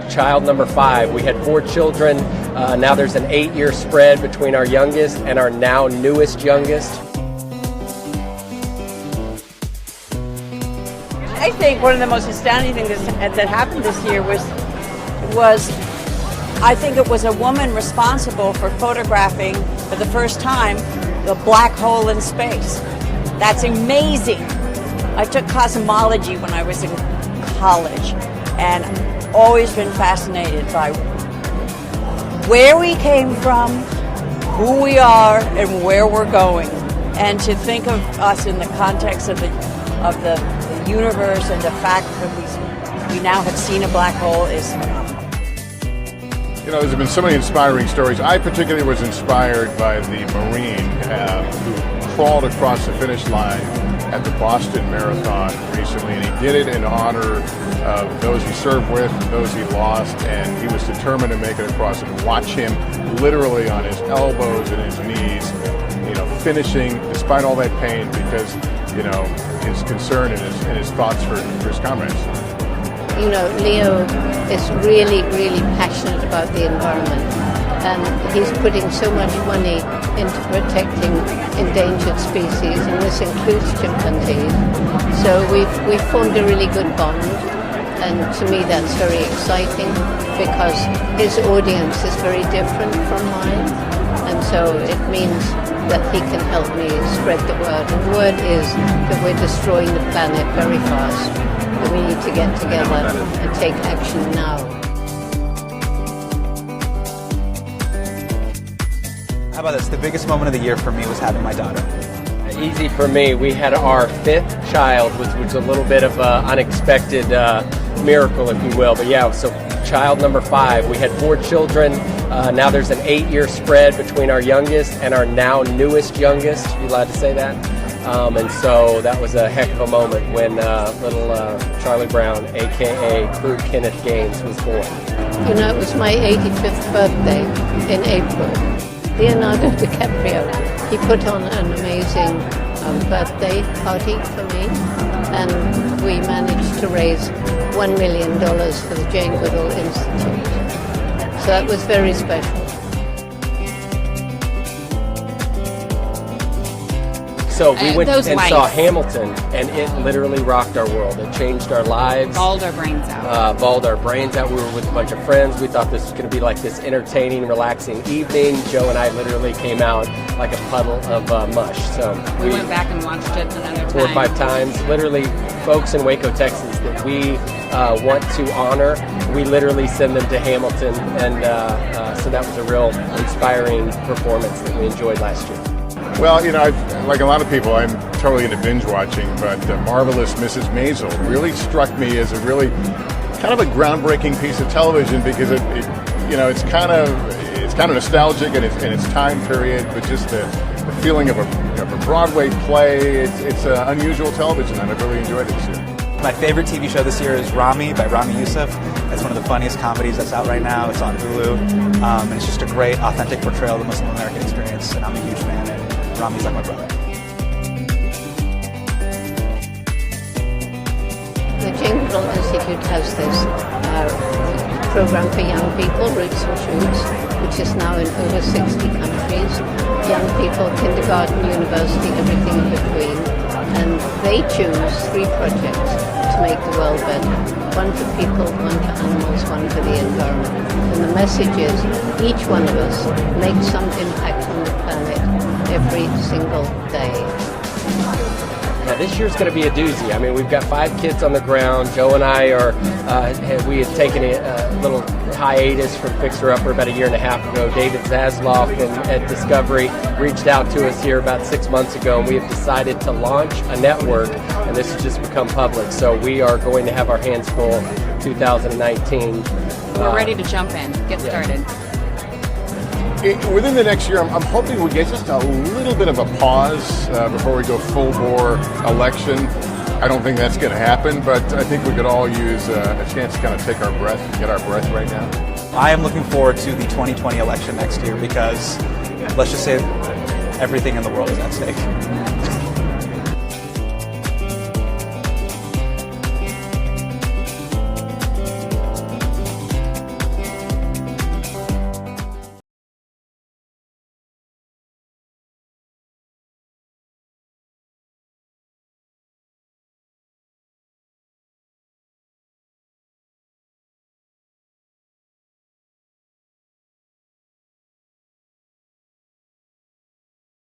Child number 5. We had 4 children. Now there's an 8-year spread between our youngest and our now newest youngest. I think one of the most astounding things that happened this year was I think it was a woman responsible for photographing for the first time the black hole in space. That's amazing. I took cosmology when I was in college, and always been fascinated by where we came from, who we are, and where we're going. And to think of us in the context of the universe and the fact that we now have seen a black hole is phenomenal. You know, there's been so many inspiring stories. I particularly was inspired by the Marine who crawled across the finish line at the Boston Marathon recently, and he did it in honor of those he served with, those he lost, and he was determined to make it across. And watch him literally on his elbows and his knees, you know, finishing despite all that pain, because, you know, his concern and his thoughts for his comrades. You know, Leo is really, really passionate about the environment, and he's putting so much money into protecting endangered species, and this includes chimpanzees. So we've formed a really good bond, and to me that's very exciting because his audience is very different from mine, and so it means that he can help me spread the word. And the word is that we're destroying the planet very fast, that we need to get together and take action now. How about this? The biggest moment of the year for me was having my daughter. Easy for me. We had our 5th child, which was a little bit of an unexpected miracle, if you will. But yeah, so child number 5. We had 4 children. Now there's an 8-year spread between our youngest and our now newest youngest. You allowed to say that? And so that was a heck of a moment when little Charlie Brown, a.k.a. Crew Kenneth Gaines, was born. You know, it was my 85th birthday in April. Leonardo DiCaprio, he put on an amazing birthday party for me, and we managed to raise $1 million for the Jane Goodall Institute. So that was very special. So we went and saw Hamilton, and it literally rocked our world. It changed our lives. Bawled our brains out. Bawled our brains out. We were with a bunch of friends. We thought this was going to be like this entertaining, relaxing evening. Joe and I literally came out like a puddle of mush. So we went back and watched it another time. 4 or 5 times. Literally, folks in Waco, Texas that we want to honor, we literally send them to Hamilton. And so that was a real inspiring performance that we enjoyed last year. Well, you know, like a lot of people, I'm totally into binge watching, but Marvelous Mrs. Maisel really struck me as a really kind of a groundbreaking piece of television, because it you know, it's kind of nostalgic in its time period, but just the feeling of a Broadway play. It's unusual television, and I really enjoyed it this year. My favorite TV show this year is Rami by Rami Youssef. It's one of the funniest comedies that's out right now. It's on Hulu, and it's just a great, authentic portrayal of the Muslim American experience, and I'm a huge fan, and Rami's like my brother. The Jane Goodall Institute has this program for young people, Roots and Shoots, which is now in over 60 countries. Young people, kindergarten, university, everything in between. And they choose 3 projects to make the world better. One for people, one for animals, one for the environment. And the message is, each one of us makes some impact on the planet every single day. Yeah, this year's going to be a doozy. I mean, we've got 5 kids on the ground. Joe and I we had taken a little hiatus from Fixer Upper about 1.5 years ago. David Zasloff at Discovery reached out to us here about 6 months ago, and we have decided to launch a network, and this has just become public. So we are going to have our hands full 2019. We're ready to jump in, get started. Within the next year, I'm hoping we get just a little bit of a pause before we go full-bore election. I don't think that's going to happen, but I think we could all use a chance to kind of take our breath, get our breath right now. I am looking forward to the 2020 election next year because, let's just say, everything in the world is at stake.